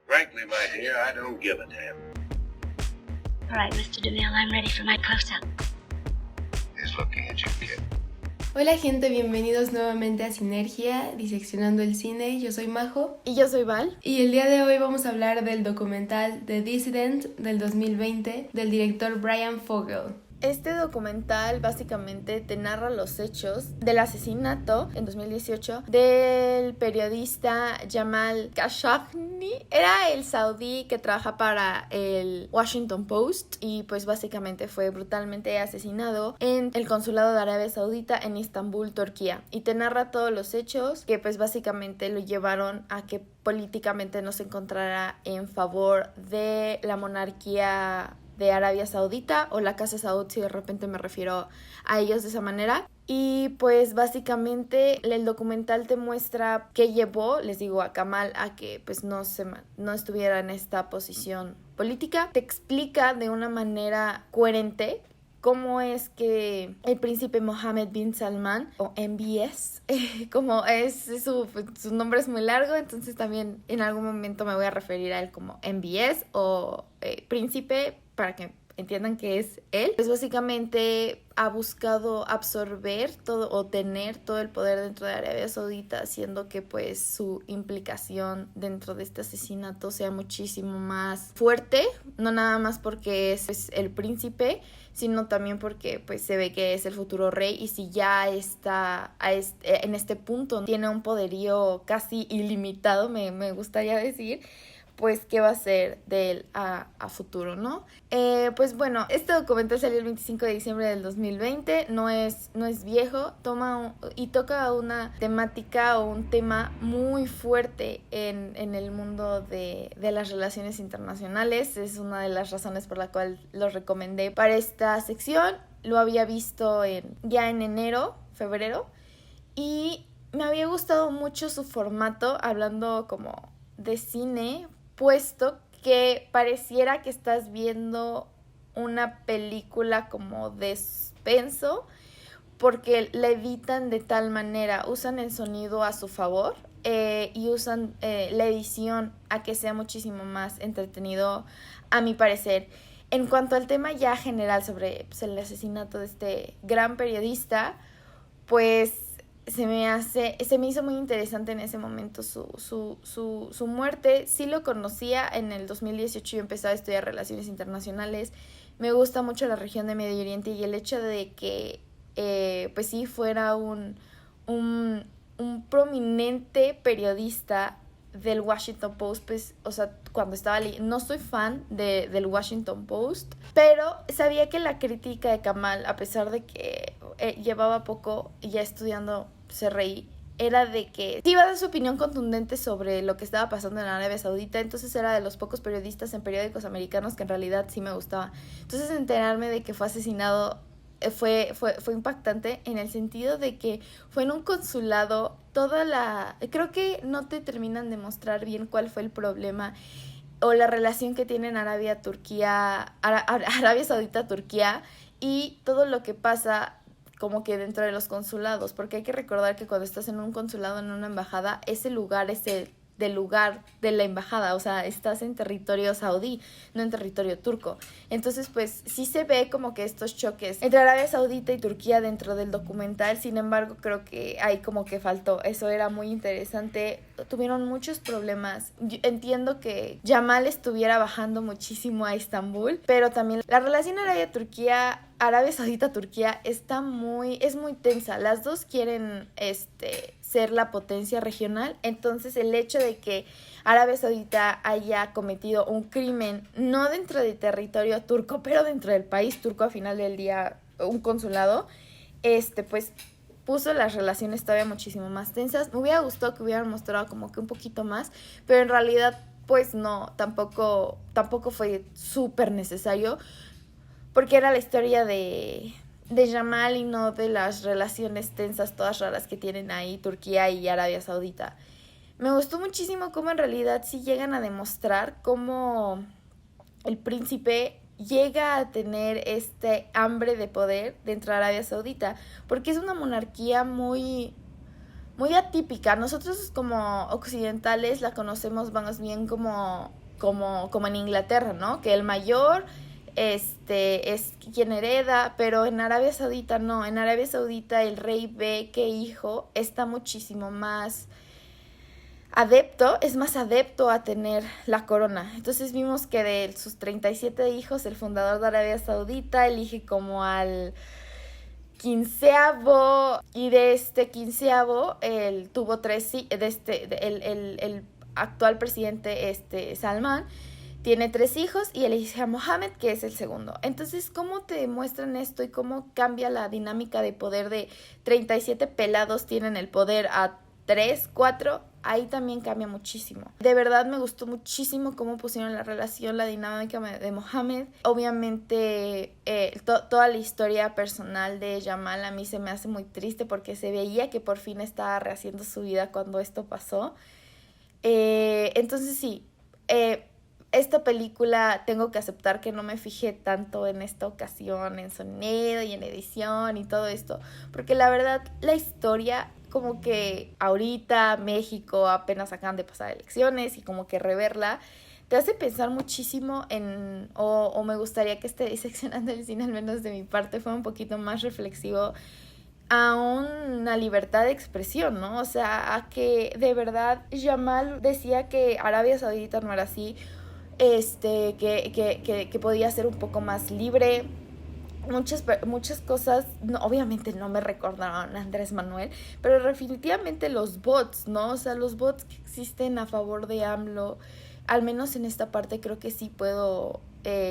Frankly, my dear, I don't give a damn. All right, Mr. DeMille, I'm ready for my close-up. He's looking at you, kid. Hola gente, bienvenidos nuevamente a Sinergia, diseccionando el cine. Yo soy Majo. Y yo soy Val. Y el día de hoy vamos a hablar del documental The Dissident del 2020 del director Brian Fogel. Este documental básicamente te narra los hechos del asesinato en 2018 del periodista Jamal Khashoggi. Era el saudí que trabaja para el Washington Post y pues básicamente fue brutalmente asesinado en el consulado de Arabia Saudita en Estambul, Turquía. Y te narra todos los hechos que pues básicamente lo llevaron a que políticamente no se encontrara en favor de la monarquía de Arabia Saudita o la Casa Saud, si de repente me refiero a ellos de esa manera. Y pues básicamente el documental te muestra qué llevó, les digo, a Kamal a que pues no estuviera en esta posición política. Te explica de una manera coherente cómo es que el príncipe Mohammed bin Salman, o MBS, como es su nombre es muy largo, entonces también en algún momento me voy a referir a él como MBS o príncipe, para que entiendan que es él. Pues básicamente ha buscado absorber todo o tener todo el poder dentro de Arabia Saudita, haciendo que pues su implicación dentro de este asesinato sea muchísimo más fuerte, no nada más porque es pues, el príncipe, sino también porque pues se ve que es el futuro rey y si ya está en este punto tiene un poderío casi ilimitado, me gustaría decir, pues qué va a ser de él a futuro, ¿no? Pues bueno, este documental salió el 25 de diciembre del 2020, no es viejo, toca una temática o un tema muy fuerte en el mundo de las relaciones internacionales. Es una de las razones por la cual lo recomendé para esta sección. Lo había visto ya en enero, febrero, y me había gustado mucho su formato, hablando como de cine, puesto que pareciera que estás viendo una película como de suspenso, porque la editan de tal manera, usan el sonido a su favor y usan la edición a que sea muchísimo más entretenido, a mi parecer. En cuanto al tema ya general sobre pues, el asesinato de este gran periodista, pues se me hizo muy interesante en ese momento su muerte. Sí lo conocía en el 2018, yo empecé a estudiar relaciones internacionales. Me gusta mucho la región de Medio Oriente y el hecho de que pues sí fuera un prominente periodista del Washington Post, pues, o sea, cuando estaba no soy fan del Washington Post, pero sabía que la crítica de Kamal, a pesar de que llevaba poco ya estudiando CRI, era de que iba a dar su opinión contundente sobre lo que estaba pasando en Arabia Saudita, entonces era de los pocos periodistas en periódicos americanos que en realidad sí me gustaba. Entonces enterarme de que fue asesinado fue impactante en el sentido de que fue en un consulado, creo que no te terminan de mostrar bien cuál fue el problema o la relación que tienen Arabia Saudita-Turquía y todo lo que pasa como que dentro de los consulados, porque hay que recordar que cuando estás en un consulado, en una embajada, ese lugar es del lugar de la embajada, o sea, estás en territorio saudí, no en territorio turco. Entonces, pues, sí se ve como que estos choques entre Arabia Saudita y Turquía dentro del documental, sin embargo, creo que ahí como que faltó, eso era muy interesante, tuvieron muchos problemas. Yo entiendo que Jamal estuviera bajando muchísimo a Estambul, pero también la relación Arabia Saudita-Turquía es muy tensa. Las dos quieren ser la potencia regional. Entonces el hecho de que Arabia Saudita haya cometido un crimen, no dentro de territorio turco, pero dentro del país turco, al final del día, un consulado, pues puso las relaciones todavía muchísimo más tensas. Me hubiera gustado que hubieran mostrado como que un poquito más, pero en realidad pues no, tampoco fue súper necesario, porque era la historia de Jamal y no de las relaciones tensas todas raras que tienen ahí Turquía y Arabia Saudita. Me gustó muchísimo cómo en realidad sí llegan a demostrar cómo el príncipe llega a tener hambre de poder dentro de Arabia Saudita, porque es una monarquía muy muy atípica. Nosotros como occidentales la conocemos más bien como en Inglaterra, ¿no? Que el mayor es quien hereda, pero en Arabia Saudita no. En Arabia Saudita el rey ve que hijo está muchísimo más es más adepto a tener la corona. Entonces vimos que de sus 37 hijos, el fundador de Arabia Saudita elige como al 15º, y de este 15º él tuvo el actual presidente Salman tiene 3 hijos y elige a Mohammed, que es el segundo. Entonces, ¿cómo te demuestran esto y cómo cambia la dinámica de poder de 37 pelados tienen el poder a 3, 4? Ahí también cambia muchísimo. De verdad me gustó muchísimo cómo pusieron la relación, la dinámica de Mohammed. Obviamente toda la historia personal de Jamal a mí se me hace muy triste porque se veía que por fin estaba rehaciendo su vida cuando esto pasó. Entonces sí, esta película tengo que aceptar que no me fijé tanto en esta ocasión, en sonido y en edición y todo esto, porque la verdad la historia, como que ahorita México apenas acaban de pasar elecciones y como que reverla te hace pensar muchísimo o me gustaría que diseccionando el cine, al menos de mi parte, fue un poquito más reflexivo a una libertad de expresión, ¿no? O sea, a que de verdad Jamal decía que Arabia Saudita no era así, que podía ser un poco más libre. Muchas cosas, no, obviamente no me recordaron a Andrés Manuel, pero definitivamente los bots, ¿no? O sea, los bots que existen a favor de AMLO, al menos en esta parte creo que sí puedo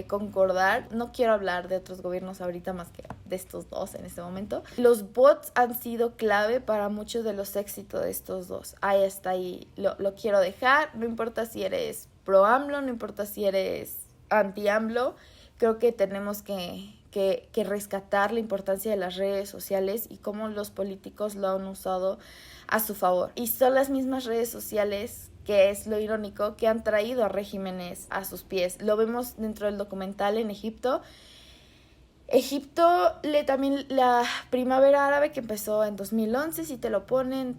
concordar. No quiero hablar de otros gobiernos ahorita más que de estos dos en este momento. Los bots han sido clave para muchos de los éxitos de estos dos. Ahí está, ahí lo quiero dejar. No importa si eres pro AMLO, no importa si eres anti AMLO, creo que tenemos que rescatar la importancia de las redes sociales y cómo los políticos lo han usado a su favor. Y son las mismas redes sociales, que es lo irónico, que han traído a regímenes a sus pies. Lo vemos dentro del documental en Egipto. También la primavera árabe que empezó en 2011, si te ponen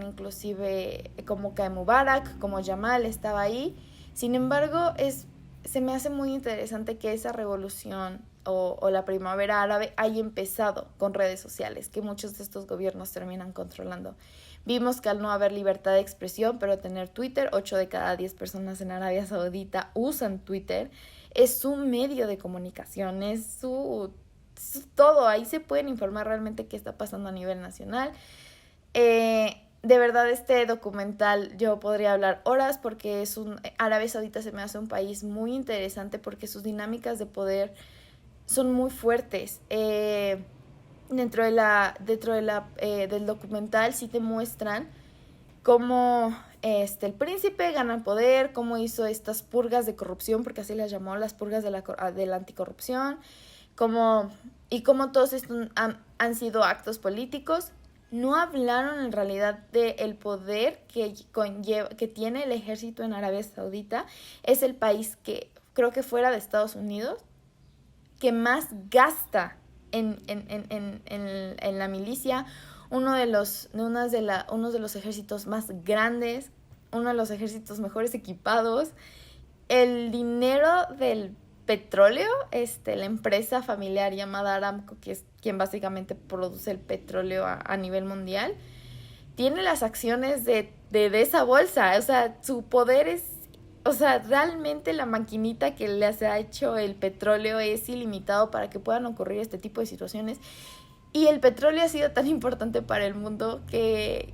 inclusive como que Mubarak, como Jamal estaba ahí. Sin embargo, se me hace muy interesante que esa revolución o la primavera árabe haya empezado con redes sociales, que muchos de estos gobiernos terminan controlando. Vimos que al no haber libertad de expresión, pero tener Twitter, 8 de cada 10 personas en Arabia Saudita usan Twitter, es su medio de comunicación, es su todo. Ahí se pueden informar realmente qué está pasando a nivel nacional. De verdad, este documental yo podría hablar horas porque Arabia Saudita se me hace un país muy interesante porque sus dinámicas de poder son muy fuertes. Dentro del documental sí te muestran cómo el príncipe gana el poder, cómo hizo estas purgas de corrupción, porque así las llamó, las purgas de la anticorrupción, cómo todos estos han sido actos políticos. No hablaron en realidad del poder que tiene el ejército en Arabia Saudita. Es el país que, creo que fuera de Estados Unidos, que más gasta en la milicia, uno de los ejércitos más grandes, uno de los ejércitos mejores equipados. El dinero del petróleo, la empresa familiar llamada Aramco, que es quien básicamente produce el petróleo a nivel mundial, tiene las acciones de esa bolsa. O sea, su poder es... O sea, realmente la maquinita que les ha hecho el petróleo es ilimitado para que puedan ocurrir este tipo de situaciones. Y el petróleo ha sido tan importante para el mundo que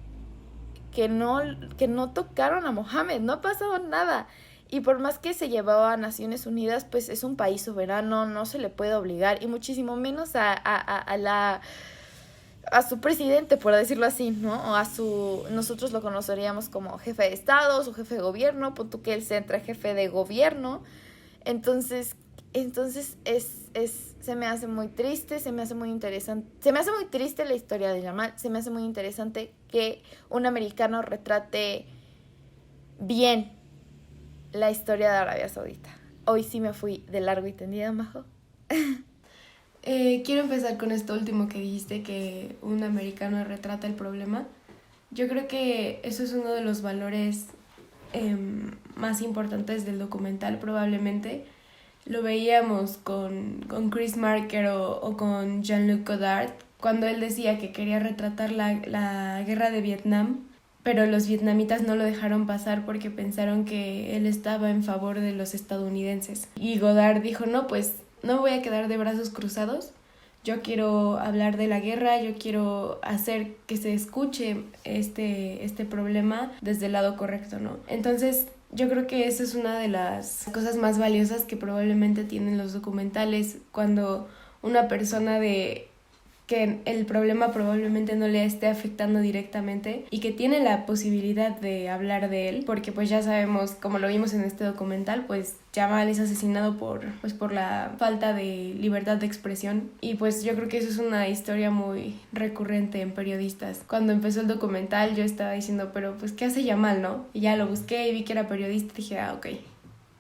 no tocaron a Mohammed, no ha pasado nada. Y por más que se llevaba a Naciones Unidas, pues es un país soberano, no se le puede obligar, y muchísimo menos a su presidente, por decirlo así, ¿no? O nosotros lo conoceríamos como jefe de Estado, su jefe de gobierno, pon tú que él sea entre jefe de gobierno. Entonces se me hace muy triste, se me hace muy interesante, se me hace muy triste la historia de Jamal, se me hace muy interesante que un americano retrate bien la historia de Arabia Saudita. Hoy sí me fui de largo y tendido, Majo. Quiero empezar con esto último que dijiste, que un americano retrata el problema. Yo creo que eso es uno de los valores más importantes del documental probablemente. Lo veíamos con Chris Marker o con Jean-Luc Godard, cuando él decía que quería retratar la guerra de Vietnam, pero los vietnamitas no lo dejaron pasar porque pensaron que él estaba en favor de los estadounidenses. Y Godard dijo, no, pues no me voy a quedar de brazos cruzados, yo quiero hablar de la guerra, yo quiero hacer que se escuche este problema desde el lado correcto, ¿no? Entonces, yo creo que esa es una de las cosas más valiosas que probablemente tienen los documentales, cuando una persona que el problema probablemente no le esté afectando directamente y que tiene la posibilidad de hablar de él, porque pues ya sabemos, como lo vimos en este documental, pues Jamal es asesinado por la falta de libertad de expresión, y pues yo creo que eso es una historia muy recurrente en periodistas. Cuando empezó el documental yo estaba diciendo, pero pues ¿qué hace Jamal, no? Y ya lo busqué y vi que era periodista y dije, ok,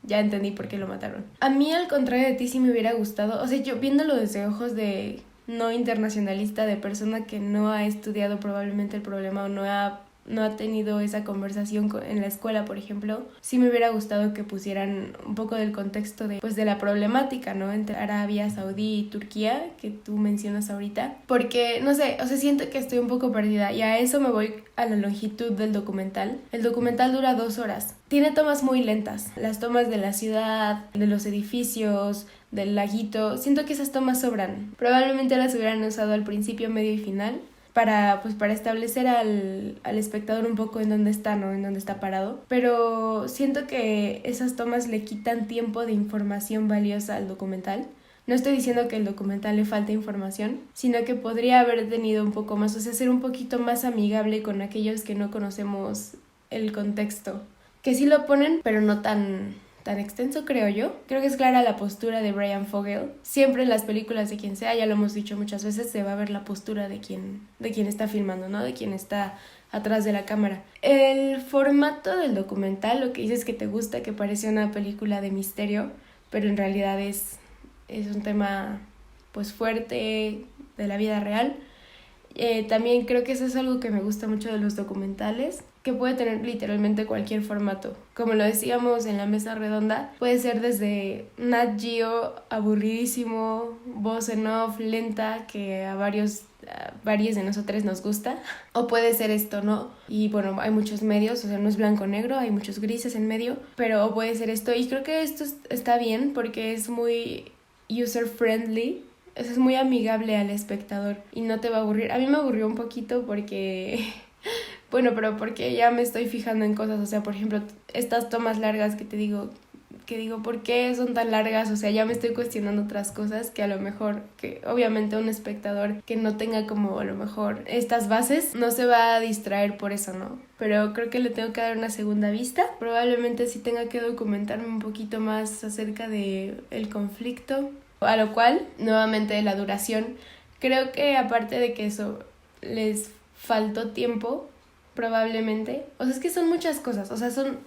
ya entendí por qué lo mataron. A mí, al contrario de ti, sí me hubiera gustado, o sea, yo viéndolo desde ojos de no internacionalista, de persona que no ha estudiado probablemente el problema o no ha tenido esa conversación en la escuela, por ejemplo, sí me hubiera gustado que pusieran un poco del contexto de la problemática, ¿no? Entre Arabia Saudí y Turquía, que tú mencionas ahorita, porque, no sé, o sea, siento que estoy un poco perdida y a eso me voy a la longitud del documental. El documental dura 2 horas. Tiene tomas muy lentas, las tomas de la ciudad, de los edificios, del laguito. Siento que esas tomas sobran. Probablemente las hubieran usado al principio, medio y final para establecer al espectador un poco en dónde está, ¿no? En dónde está parado. Pero siento que esas tomas le quitan tiempo de información valiosa al documental. No estoy diciendo que el documental le falte información, sino que podría haber tenido un poco más, o sea, ser un poquito más amigable con aquellos que no conocemos el contexto. Que sí lo ponen, pero no tan extenso, creo yo. Creo que es clara la postura de Bryan Fogel. Siempre en las películas de quien sea, ya lo hemos dicho muchas veces, se va a ver la postura de quien está filmando, ¿no? De quien está atrás de la cámara. El formato del documental, lo que dices que te gusta, que parece una película de misterio, pero en realidad es un tema pues fuerte de la vida real. También creo que eso es algo que me gusta mucho de los documentales, que puede tener literalmente cualquier formato. Como lo decíamos en la mesa redonda, puede ser desde Nat Geo aburridísimo, voz en off, lenta, que a varios de nosotros nos gusta, o puede ser esto, ¿no? Y bueno, hay muchos medios, o sea, no es blanco-negro, hay muchos grises en medio, pero puede ser esto, y creo que esto está bien porque es muy user-friendly. Eso es muy amigable al espectador y no te va a aburrir. A mí me aburrió un poquito porque... bueno, pero porque ya me estoy fijando en cosas. O sea, por ejemplo, estas tomas largas que digo, ¿por qué son tan largas? O sea, ya me estoy cuestionando otras cosas que a lo mejor, que obviamente un espectador que no tenga como a lo mejor estas bases, no se va a distraer por eso, ¿no? Pero creo que le tengo que dar una segunda vista. Probablemente sí tenga que documentarme un poquito más acerca de el conflicto. A lo cual, nuevamente, la duración. Creo que aparte de que eso les faltó tiempo, probablemente. O sea, es que son muchas cosas. O sea, son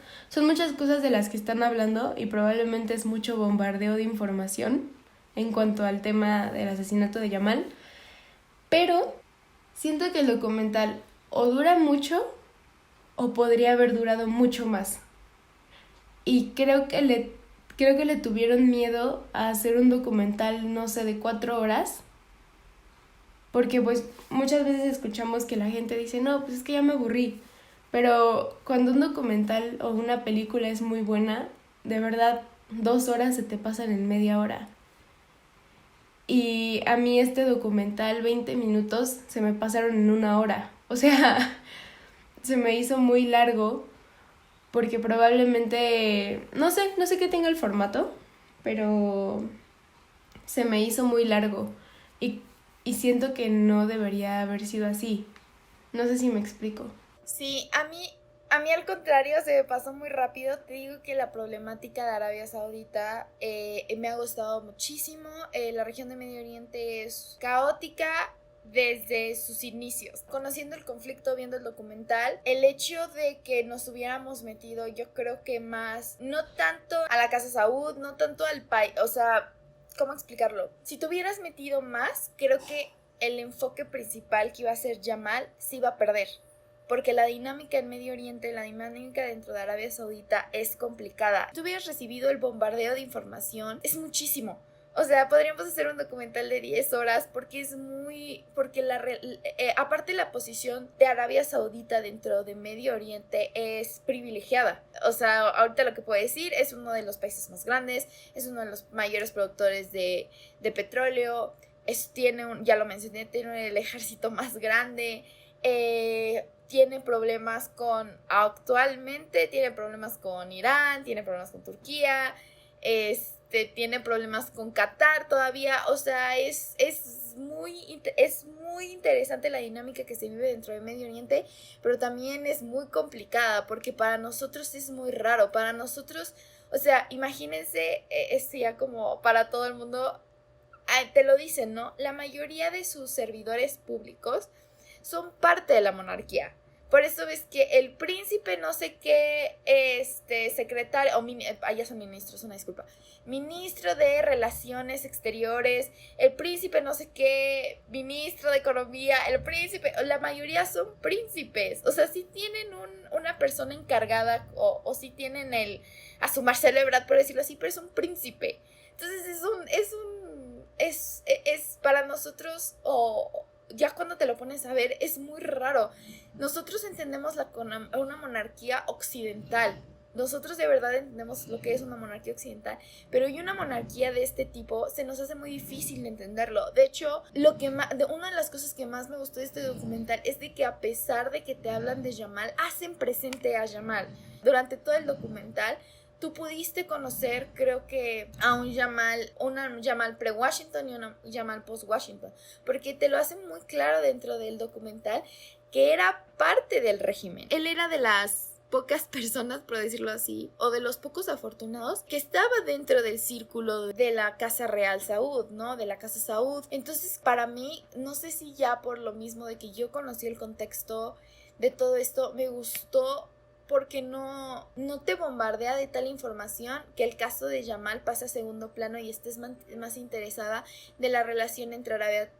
muchas cosas de las que están hablando y probablemente es mucho bombardeo de información en cuanto al tema del asesinato de Jamal. Pero siento que el documental o dura mucho o podría haber durado mucho más. Y creo que le tuvieron miedo a hacer un documental, no sé, de 4 horas. Porque pues muchas veces escuchamos que la gente dice, no, pues es que ya me aburrí. Pero cuando un documental o una película es muy buena, de verdad, 2 horas se te pasan en media hora. Y a mí este documental, 20 minutos, se me pasaron en 1 hora. O sea, se me hizo muy largo. Porque probablemente, no sé qué tenga el formato, pero se me hizo muy largo y siento que no debería haber sido así. No sé si me explico. Sí, a mí al contrario se me pasó muy rápido. Te digo que la problemática de Arabia Saudita me ha gustado muchísimo. La región de Medio Oriente es caótica desde sus inicios. Conociendo el conflicto, viendo el documental, el hecho de que nos hubiéramos metido, yo creo que más, no tanto a la Casa Saud, no tanto al país, o sea, ¿cómo explicarlo? Si te hubieras metido más, creo que el enfoque principal que iba a ser Jamal se iba a perder. porque la dinámica en Medio Oriente, la dinámica dentro de Arabia Saudita es complicada. Tú hubieras recibido el bombardeo de información, es muchísimo. O sea, podríamos hacer un documental de 10 horas porque es muy... Porque aparte la posición de Arabia Saudita dentro de Medio Oriente es privilegiada. O sea, ahorita lo que puedo decir es uno de los países más grandes, es uno de los mayores productores de petróleo, ya lo mencioné, tiene el ejército más grande, actualmente tiene problemas con Irán, tiene problemas con Turquía, tiene problemas con Qatar todavía. O sea, es muy interesante la dinámica que se vive dentro del Medio Oriente, pero también es muy complicada porque para nosotros es muy raro. Para nosotros, o sea, imagínense, ya como para todo el mundo, te lo dicen, ¿no? La mayoría de sus servidores públicos son parte de la monarquía. Por eso ves que el príncipe no sé qué, secretario, ya son ministros, una disculpa, ministro de Relaciones Exteriores, el príncipe no sé qué, ministro de Economía, el príncipe, la mayoría son príncipes. O sea, sí tienen una persona encargada o sí tienen a su Marcelo Ebrard, por decirlo así, pero es un príncipe. Entonces es para nosotros, ya cuando te lo pones a ver, es muy raro. Nosotros entendemos una monarquía occidental. Nosotros de verdad entendemos lo que es una monarquía occidental, pero hay una monarquía de este tipo, se nos hace muy difícil de entenderlo. De hecho, una de las cosas que más me gustó de este documental es de que a pesar de que te hablan de Yamal, hacen presente a Yamal. Durante todo el documental, tú pudiste conocer, creo que, a un Yamal pre-Washington y un Yamal post-Washington, porque te lo hacen muy claro dentro del documental que era parte del régimen. Él era de las pocas personas, por decirlo así, o de los pocos afortunados que estaba dentro del círculo de la Casa Real Saud, ¿no? De la Casa Saud. Entonces, para mí, no sé si ya por lo mismo de que yo conocí el contexto de todo esto, me gustó porque no te bombardea de tal información que el caso de Yamal pasa a segundo plano y estés más interesada de la relación entre Arabia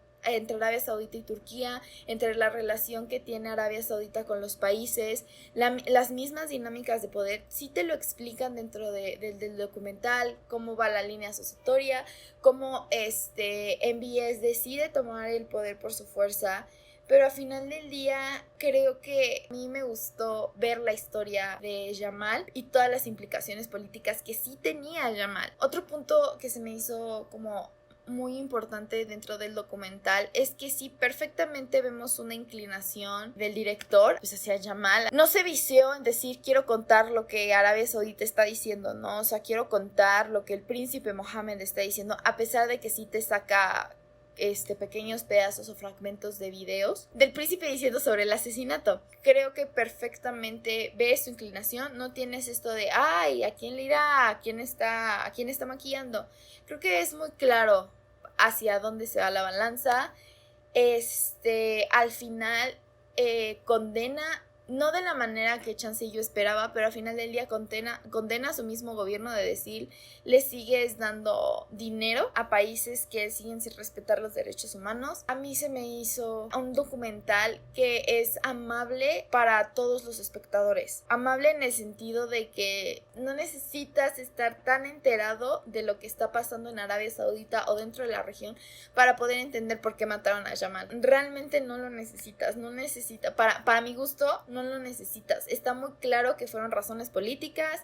Saudita y Turquía, entre la relación que tiene Arabia Saudita con los países, las mismas dinámicas de poder. Sí te lo explican dentro del documental, cómo va la línea sucesoria, cómo MBS decide tomar el poder por su fuerza. Pero al final del día creo que a mí me gustó ver la historia de Yamal y todas las implicaciones políticas que sí tenía Yamal. Otro punto que se me hizo como muy importante dentro del documental es que sí perfectamente vemos una inclinación del director pues hacia Yamal. No se vició en decir quiero contar lo que Arabia Saudita está diciendo, ¿no? O sea, quiero contar lo que el príncipe Mohammed está diciendo, a pesar de que sí te saca pequeños pedazos o fragmentos de videos del príncipe diciendo sobre el asesinato. Creo que perfectamente ves su inclinación, no tienes esto de ay, ¿a quién le irá? ¿A quién está maquillando? Creo que es muy claro hacia dónde se va la balanza. Al final condena, no de la manera que chance yo esperaba, pero al final del día condena a su mismo gobierno de decir, le sigues dando dinero a países que siguen sin respetar los derechos humanos. A mí se me hizo un documental que es amable para todos los espectadores. Amable en el sentido de que no necesitas estar tan enterado de lo que está pasando en Arabia Saudita o dentro de la región para poder entender por qué mataron a Yamal. Realmente no lo necesitas, para mi gusto, no lo necesitas. Está muy claro que fueron razones políticas,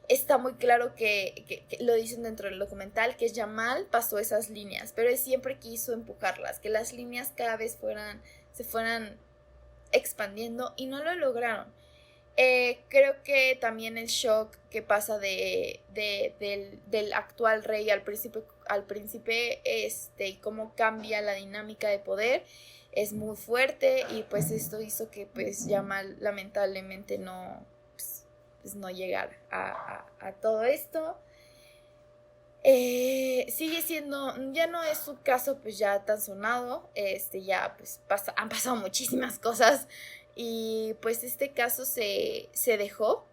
está muy claro que lo dicen dentro del documental, que Yamal pasó esas líneas, pero él siempre quiso empujarlas, que las líneas cada vez se fueran expandiendo y no lo lograron. Creo que también el shock que pasa del actual rey al príncipe y cómo cambia la dinámica de poder es muy fuerte, y pues esto hizo que pues Yamal lamentablemente no llegara a todo esto. Sigue siendo, ya no es su caso pues ya tan sonado, ya pues han pasado muchísimas cosas y pues este caso se dejó.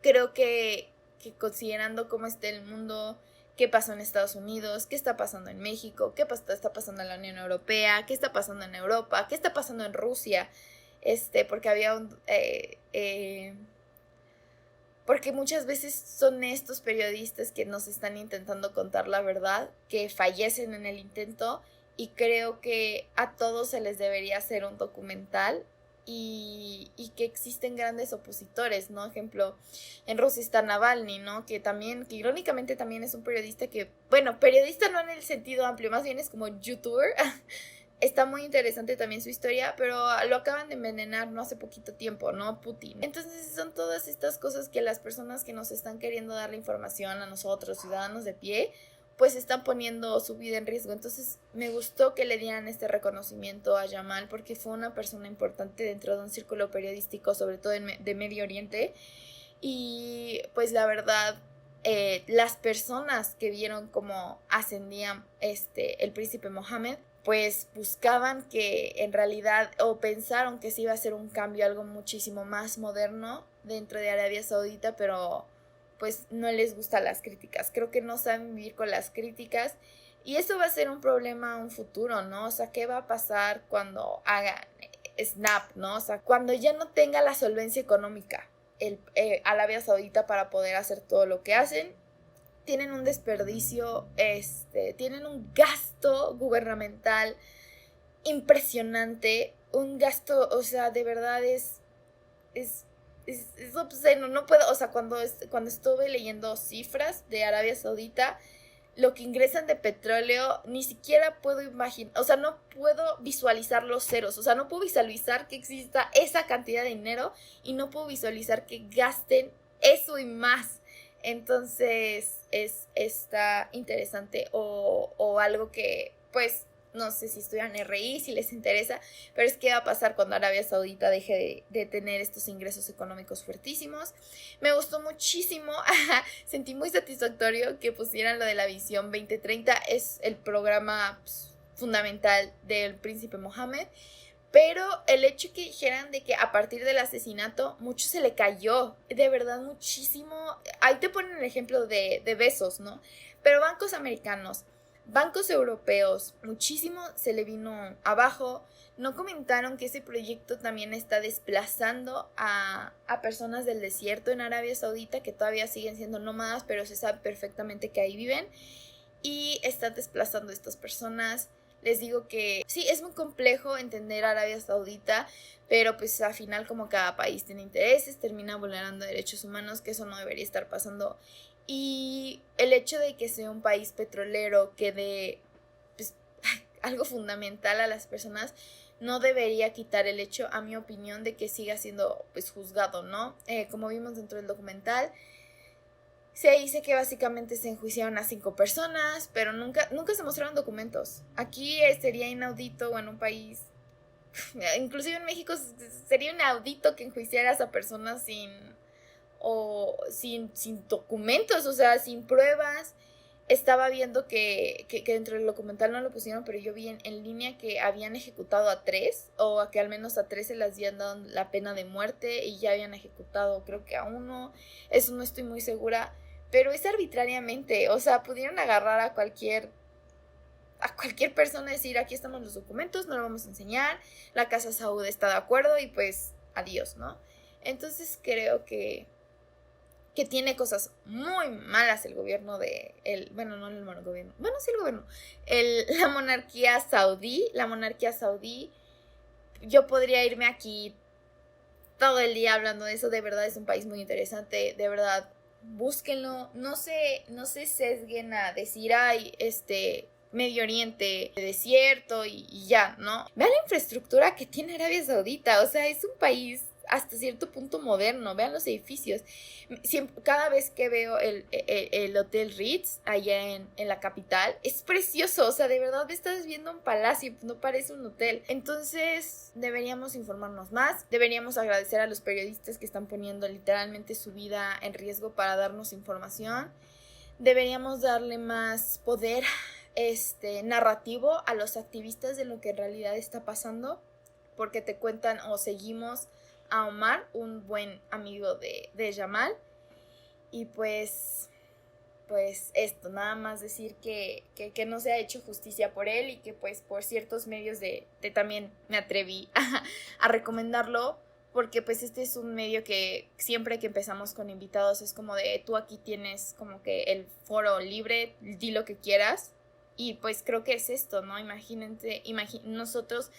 Creo que considerando cómo está el mundo, qué pasó en Estados Unidos, qué está pasando en México, qué está pasando en la Unión Europea, qué está pasando en Europa, qué está pasando en Rusia, porque había porque muchas veces son estos periodistas que nos están intentando contar la verdad, que fallecen en el intento, y creo que a todos se les debería hacer un documental, y que existen grandes opositores, ¿no? Ejemplo, en Rusia está Navalny, ¿no? Que irónicamente también es un periodista que, bueno, periodista no en el sentido amplio, más bien es como youtuber. Está muy interesante también su historia, pero lo acaban de envenenar no hace poquito tiempo, ¿no? Putin. Entonces son todas estas cosas que las personas que nos están queriendo dar la información a nosotros, ciudadanos de pie, pues están poniendo su vida en riesgo. Entonces me gustó que le dieran este reconocimiento a Jamal, porque fue una persona importante dentro de un círculo periodístico, sobre todo de Medio Oriente. Y pues la verdad, las personas que vieron cómo ascendía el príncipe Mohammed, pues buscaban que en realidad, o pensaron que se iba a hacer un cambio, algo muchísimo más moderno dentro de Arabia Saudita, pero pues no les gustan las críticas. Creo que no saben vivir con las críticas, y eso va a ser un problema en un futuro, ¿no? O sea, ¿qué va a pasar cuando hagan snap, ¿no? O sea, cuando ya no tenga la solvencia económica Arabia Saudita para poder hacer todo lo que hacen. Tienen un desperdicio, tienen un gasto gubernamental impresionante, un gasto, o sea, de verdad es obsceno. No puedo, o sea, cuando estuve leyendo cifras de Arabia Saudita, lo que ingresan de petróleo, ni siquiera puedo imaginar, o sea, no puedo visualizar los ceros, o sea, no puedo visualizar que exista esa cantidad de dinero, y no puedo visualizar que gasten eso y más. Entonces está interesante, o algo que, pues, no sé si estudian RI, si les interesa, pero es qué va a pasar cuando Arabia Saudita deje de tener estos ingresos económicos fuertísimos. Me gustó muchísimo, sentí muy satisfactorio que pusieran lo de la Visión 2030, es el programa fundamental del príncipe Mohammed. Pero el hecho que dijeran de que a partir del asesinato mucho se le cayó, de verdad muchísimo. Ahí te ponen el ejemplo de Bezos, ¿no? Pero bancos americanos, bancos europeos, muchísimo se le vino abajo. No comentaron que ese proyecto también está desplazando a personas del desierto en Arabia Saudita, que todavía siguen siendo nómadas, pero se sabe perfectamente que ahí viven, y está desplazando a estas personas. Les digo que sí, es muy complejo entender Arabia Saudita, pero pues al final, como cada país tiene intereses, termina vulnerando derechos humanos, que eso no debería estar pasando. Y el hecho de que sea un país petrolero que dé pues, algo fundamental a las personas, no debería quitar el hecho, a mi opinión, de que siga siendo pues juzgado, ¿no? Como vimos dentro del documental, se dice que básicamente se enjuiciaron a 5 personas, pero nunca se mostraron documentos. Aquí sería inaudito, o en un país, inclusive en México, sería inaudito que enjuiciaras a personas sin documentos, o sea, sin pruebas. Estaba viendo que dentro del documental no lo pusieron, pero yo vi en línea que habían ejecutado a 3, o a que al menos a 3 se les habían dado la pena de muerte, y ya habían ejecutado creo que a 1. Eso no estoy muy segura, pero es arbitrariamente. O sea, pudieron agarrar a cualquier persona y decir, aquí estamos los documentos, no lo vamos a enseñar, la Casa Saud está de acuerdo, y pues adiós, ¿no? Entonces creo que tiene cosas muy malas el gobierno el gobierno, la monarquía saudí. Yo podría irme aquí todo el día hablando de eso. De verdad es un país muy interesante, de verdad, búsquenlo. No se sesguen a decir, ay, Medio Oriente, desierto y ya, ¿no? Vean la infraestructura que tiene Arabia Saudita, o sea, es un país hasta cierto punto moderno. Vean los edificios. Cada vez que veo el Hotel Ritz allá en la capital, es precioso. O sea, de verdad estás viendo un palacio, no parece un hotel. Entonces deberíamos informarnos más, deberíamos agradecer a los periodistas que están poniendo literalmente su vida en riesgo para darnos información. Deberíamos darle más poder narrativo a los activistas de lo que en realidad está pasando, porque te cuentan, o seguimos a Omar, un buen amigo de Jamal, y pues pues esto, nada más decir que no se ha hecho justicia por él y que pues por ciertos medios de también me atreví a recomendarlo, porque pues este es un medio que siempre que empezamos con invitados es como de tú aquí tienes como que el foro libre, di lo que quieras, y pues creo que es esto, ¿no? Imagínense, nosotros,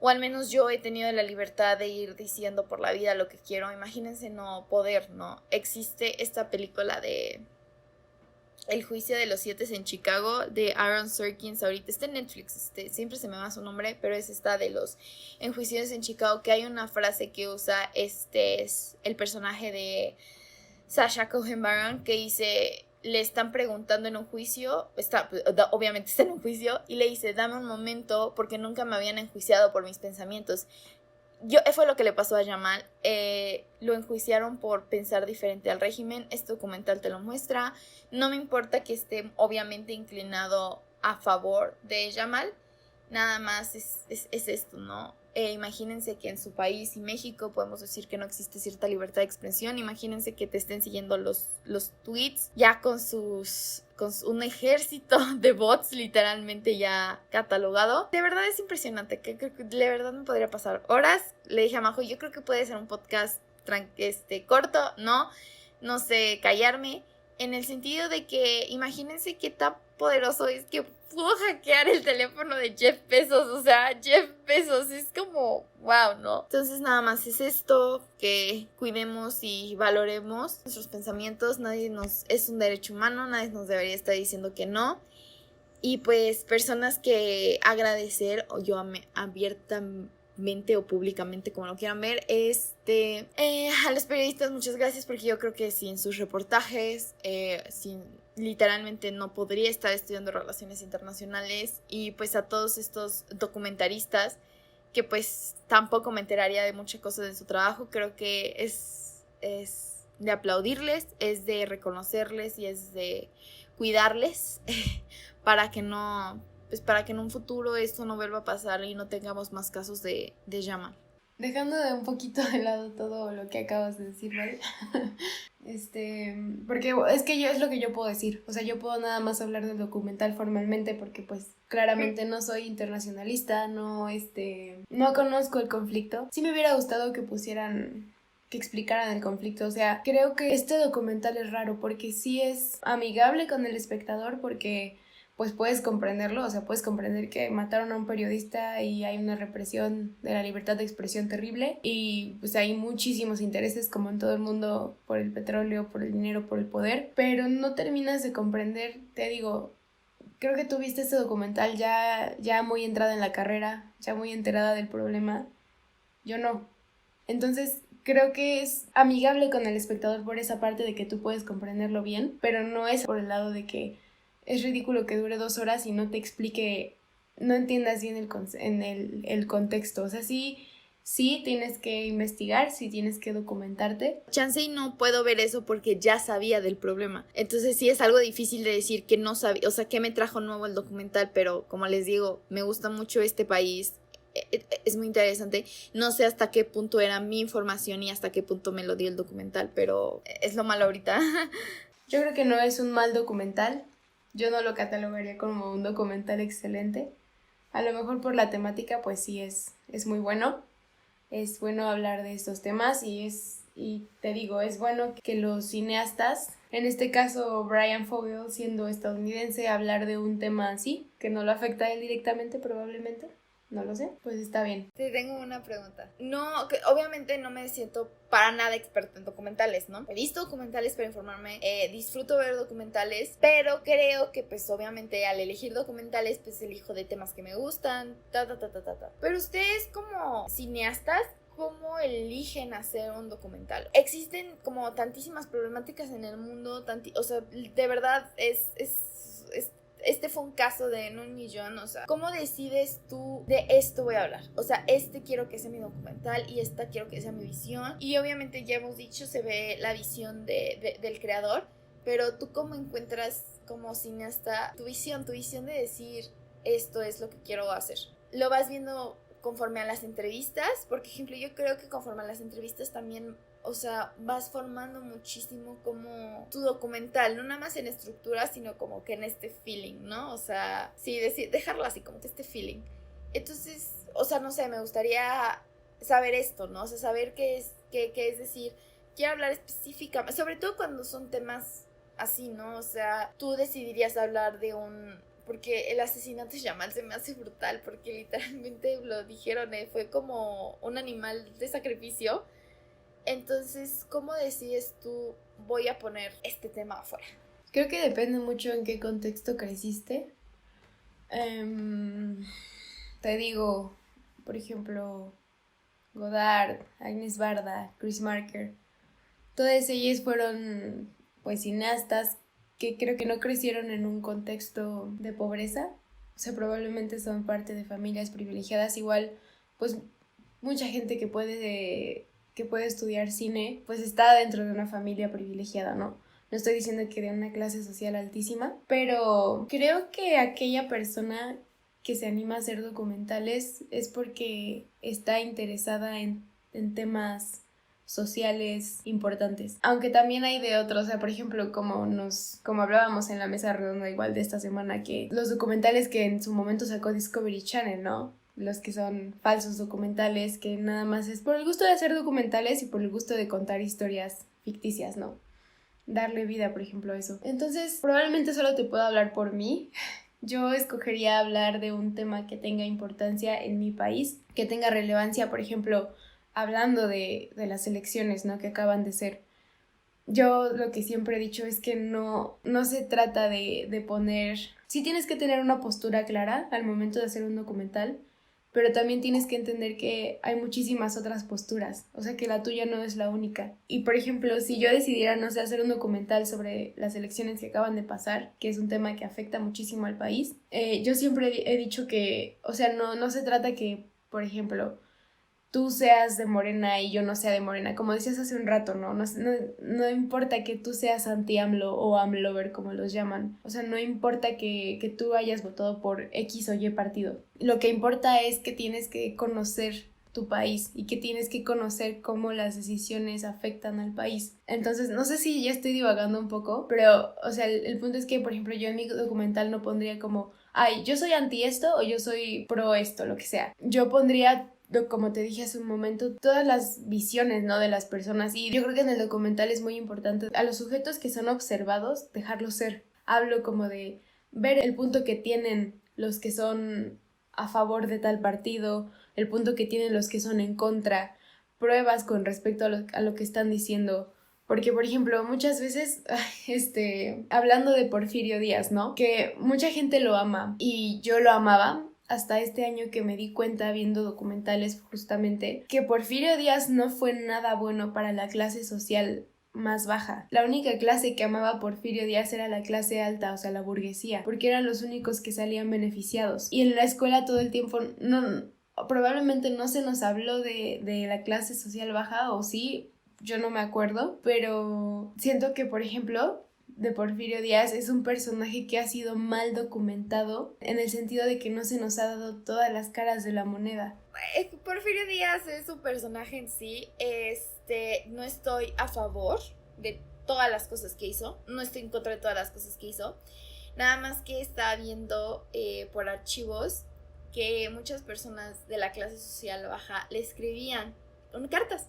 o al menos yo he tenido la libertad de ir diciendo por la vida lo que quiero, imagínense no poder, ¿no? Existe esta película de El juicio de los 7 en Chicago de Aaron Sorkin, ahorita está en Netflix, siempre se me va su nombre, pero es esta de los enjuiciados en Chicago, que hay una frase que usa es el personaje de Sacha Cohen Baron, que dice, le están preguntando en un juicio, obviamente está en un juicio, y le dice, dame un momento porque nunca me habían enjuiciado por mis pensamientos. Fue lo que le pasó a Jamal, lo enjuiciaron por pensar diferente al régimen, este documental te lo muestra, no me importa que esté obviamente inclinado a favor de Jamal, nada más es esto, ¿no? Imagínense que en su país y México podemos decir que no existe cierta libertad de expresión. Imagínense que te estén siguiendo los tweets ya con un ejército de bots literalmente ya catalogado. De verdad es impresionante, que de verdad me podría pasar horas. Le dije a Majo, yo creo que puede ser un podcast corto, no sé, callarme, en el sentido de que imagínense qué tan poderoso es que pudo hackear el teléfono de Jeff Bezos. O sea, Jeff Bezos es como wow, ¿no? Entonces nada más es esto, que cuidemos y valoremos nuestros pensamientos. Es un derecho humano, nadie nos debería estar diciendo que no. Y pues personas que agradecer, o yo abiertamente o públicamente, como lo quieran ver, a los periodistas muchas gracias, porque yo creo que sin sus reportajes, literalmente no podría estar estudiando relaciones internacionales. Y pues a todos estos documentaristas que pues tampoco me enteraría de muchas cosas de su trabajo, creo que es de aplaudirles, es de reconocerles y es de cuidarles para que en un futuro esto no vuelva a pasar y no tengamos más casos de Jamal. Dejando de un poquito de lado todo lo que acabas de decir, ¿vale? Porque es que es lo que yo puedo decir. O sea, yo puedo nada más hablar del documental formalmente porque pues claramente no soy internacionalista, no conozco el conflicto. Sí me hubiera gustado que explicaran el conflicto. O sea, creo que este documental es raro porque sí es amigable con el espectador, porque pues puedes comprenderlo, o sea, puedes comprender que mataron a un periodista y hay una represión de la libertad de expresión terrible, y pues hay muchísimos intereses, como en todo el mundo, por el petróleo, por el dinero, por el poder, pero no terminas de comprender. Te digo, creo que tú viste este documental ya muy entrada en la carrera, ya muy enterada del problema. Yo no. Entonces creo que es amigable con el espectador por esa parte de que tú puedes comprenderlo bien, pero no es por el lado de que es ridículo que dure 2 horas y no te explique, no entiendas bien el contexto. O sea, sí tienes que investigar, sí tienes que documentarte. Chance y no puedo ver eso porque ya sabía del problema. Entonces sí es algo difícil de decir que no sabía, o sea, que me trajo nuevo el documental, pero como les digo, me gusta mucho este país. Es muy interesante. No sé hasta qué punto era mi información y hasta qué punto me lo dio el documental, pero es lo malo ahorita. Yo creo que no es un mal documental. Yo no lo catalogaría como un documental excelente. A lo mejor por la temática, pues sí es muy bueno. Es bueno hablar de estos temas y te digo, es bueno que los cineastas, en este caso Brian Fogel siendo estadounidense, hablar de un tema así, que no lo afecta a él directamente probablemente. No lo sé, pues está bien. Te tengo una pregunta. Obviamente no me siento para nada experta en documentales, ¿no? He visto documentales para informarme, disfruto ver documentales, pero creo que pues obviamente al elegir documentales pues elijo de temas que me gustan, Pero ustedes como cineastas, ¿cómo eligen hacer un documental? Existen como tantísimas problemáticas en el mundo, o sea, de verdad este fue un caso de en un millón. O sea, ¿cómo decides tú de esto voy a hablar? O sea, quiero que sea mi documental y esta quiero que sea mi visión. Y obviamente ya hemos dicho, se ve la visión del creador, pero tú ¿cómo encuentras como cineasta tu visión de decir esto es lo que quiero hacer? ¿Lo vas viendo conforme a las entrevistas? Por ejemplo, yo creo que conforme a las entrevistas también o sea, vas formando muchísimo como tu documental, no nada más en estructura, sino como que en este feeling, ¿no? O sea, sí, dejarlo así, como que este feeling. Entonces, o sea, no sé, me gustaría saber esto, ¿no? O sea, saber qué es decir, quiero hablar específicamente, sobre todo cuando son temas así, ¿no? O sea, tú decidirías hablar de porque el asesinato de Jamal se me hace brutal, porque literalmente lo dijeron, fue como un animal de sacrificio. Entonces, ¿cómo decides tú, voy a poner este tema afuera? Creo que depende mucho en qué contexto creciste. Te digo, por ejemplo, Godard, Agnes Barda, Chris Marker. Todas ellas fueron pues cineastas que creo que no crecieron en un contexto de pobreza. O sea, probablemente son parte de familias privilegiadas. Igual, pues mucha gente que puede estudiar cine, pues está dentro de una familia privilegiada, ¿no? No estoy diciendo que de una clase social altísima, pero creo que aquella persona que se anima a hacer documentales es porque está interesada en temas sociales importantes. Aunque también hay de otros, o sea, por ejemplo, como hablábamos en la mesa redonda igual de esta semana, que los documentales que en su momento sacó Discovery Channel, ¿no? Los que son falsos documentales, que nada más es por el gusto de hacer documentales y por el gusto de contar historias ficticias, ¿no? Darle vida, por ejemplo, a eso. Entonces, probablemente solo te puedo hablar por mí. Yo escogería hablar de un tema que tenga importancia en mi país, que tenga relevancia, por ejemplo, hablando de las elecciones, ¿no? Que acaban de ser. Yo lo que siempre he dicho es que no se trata de poner... Sí tienes que tener una postura clara al momento de hacer un documental, pero también tienes que entender que hay muchísimas otras posturas, o sea que la tuya no es la única. Y por ejemplo, si yo decidiera, no sé, hacer un documental sobre las elecciones que acaban de pasar, que es un tema que afecta muchísimo al país, yo siempre he dicho que, o sea, no se trata que, por ejemplo, tú seas de Morena y yo no sea de Morena, como decías hace un rato, ¿no? No importa que tú seas anti-AMLO o AMLover, como los llaman. O sea, no importa que tú hayas votado por X o Y partido. Lo que importa es que tienes que conocer tu país y que tienes que conocer cómo las decisiones afectan al país. Entonces, no sé si ya estoy divagando un poco, pero, o sea, el punto es que, por ejemplo, yo en mi documental no pondría como, ay, yo soy anti esto o yo soy pro esto, lo que sea. Yo pondría, como te dije hace un momento, todas las visiones, ¿no? De las personas. Y yo creo que en el documental es muy importante a los sujetos que son observados, dejarlos ser. Hablo como de ver el punto que tienen los que son a favor de tal partido, el punto que tienen los que son en contra, pruebas con respecto a lo que están diciendo. Porque, por ejemplo, muchas veces, hablando de Porfirio Díaz, ¿no? Que mucha gente lo ama y yo lo amaba hasta este año que me di cuenta viendo documentales justamente que Porfirio Díaz no fue nada bueno para la clase social más baja. La única clase que amaba a Porfirio Díaz era la clase alta, o sea, la burguesía, porque eran los únicos que salían beneficiados. Y en la escuela todo el tiempo probablemente no se nos habló de la clase social baja, o sí, yo no me acuerdo, pero siento que, por ejemplo, de Porfirio Díaz es un personaje que ha sido mal documentado en el sentido de que no se nos ha dado todas las caras de la moneda. Porfirio Díaz es un personaje en sí. No estoy a favor de todas las cosas que hizo, no estoy en contra de todas las cosas que hizo, nada más que estaba viendo por archivos que muchas personas de la clase social baja le escribían cartas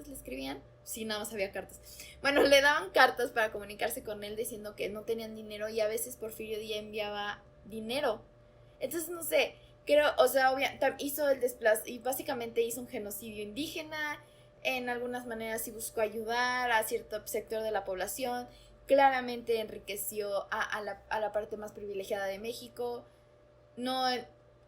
le escribían. Sí, nada más había cartas. Bueno, le daban cartas para comunicarse con él diciendo que no tenían dinero y a veces Porfirio Díaz enviaba dinero. Entonces, no sé, creo, o sea, hizo el desplazo y básicamente hizo un genocidio indígena. En algunas maneras sí buscó ayudar a cierto sector de la población. Claramente enriqueció a la parte más privilegiada de México. No...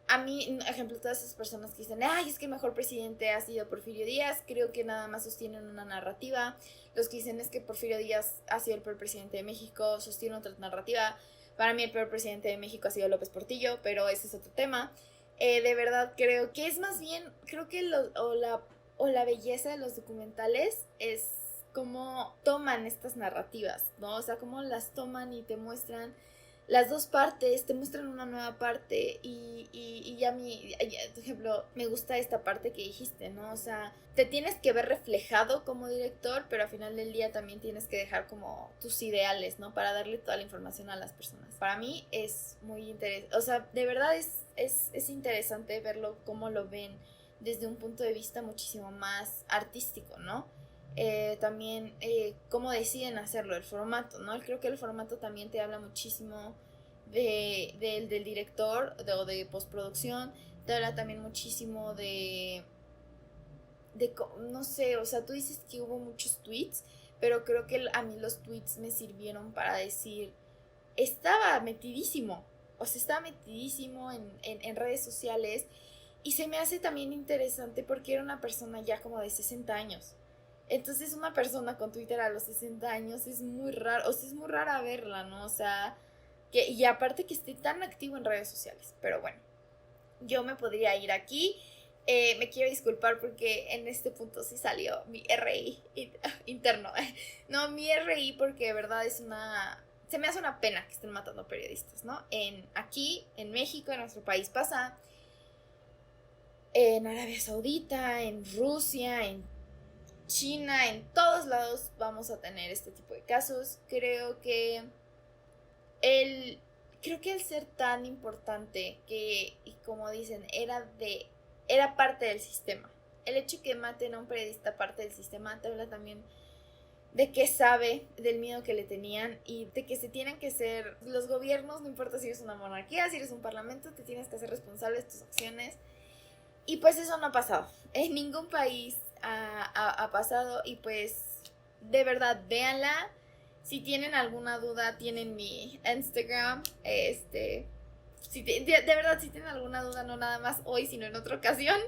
A mí, ejemplo, todas esas personas que dicen, ay, es que el mejor presidente ha sido Porfirio Díaz, creo que nada más sostienen una narrativa. Los que dicen es que Porfirio Díaz ha sido el peor presidente de México, sostienen otra narrativa. Para mí el peor presidente de México ha sido López Portillo, pero ese es otro tema. De verdad creo que es más bien, creo que la belleza de los documentales es cómo toman estas narrativas, ¿no? O sea, cómo las toman y te muestran las dos partes te muestran una nueva parte y a mí, por ejemplo, me gusta esta parte que dijiste, ¿no? O sea, te tienes que ver reflejado como director, pero al final del día también tienes que dejar como tus ideales, ¿no? Para darle toda la información a las personas. Para mí es muy interesante, o sea, de verdad es interesante verlo, cómo lo ven desde un punto de vista muchísimo más artístico, ¿no? También cómo deciden hacerlo, el formato, ¿no? Creo que el formato también te habla muchísimo del director o de postproducción, te habla también muchísimo no sé, o sea, tú dices que hubo muchos tweets, pero creo que a mí los tweets me sirvieron para decir, estaba metidísimo, o sea, estaba metidísimo en redes sociales, y se me hace también interesante porque era una persona ya como de 60 años. Entonces una persona con Twitter a los 60 años es muy raro, o sea, es muy rara verla, ¿no? O sea, y aparte que esté tan activo en redes sociales. Pero bueno, yo me podría ir aquí. Me quiero disculpar porque en este punto sí salió mi RI interno. No, mi RI porque de verdad se me hace una pena que estén matando periodistas, ¿no? Aquí, en México, en nuestro país pasa, en Arabia Saudita, en Rusia, en China, en todos lados vamos a tener este tipo de casos. Creo que al ser tan importante que, y como dicen, era parte del sistema. El hecho que maten a un periodista parte del sistema te habla también de que sabe, del miedo que le tenían y de que se tienen que ser los gobiernos, no importa si eres una monarquía, si eres un parlamento, te tienes que hacer responsable de tus acciones. Y pues eso no ha pasado. En ningún país ha pasado y pues de verdad véanla. Si tienen alguna duda, tienen mi Instagram. De verdad, si tienen alguna duda, no nada más hoy, sino en otra ocasión,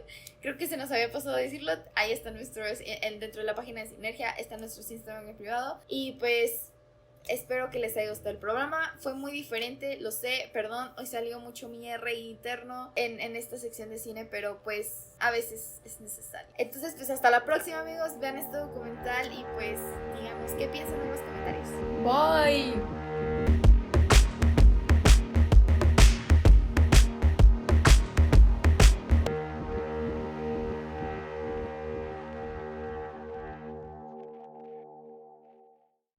creo que se nos había pasado a decirlo. Ahí está dentro de la página de Sinergia, está nuestro Instagram en privado. Y pues espero que les haya gustado el programa. Fue muy diferente, lo sé, perdón. Hoy salió mucho mi RI interno en esta sección de cine, pero pues a veces es necesario. Entonces, pues hasta la próxima, amigos. Vean este documental y pues digamos qué piensan en los comentarios. Bye.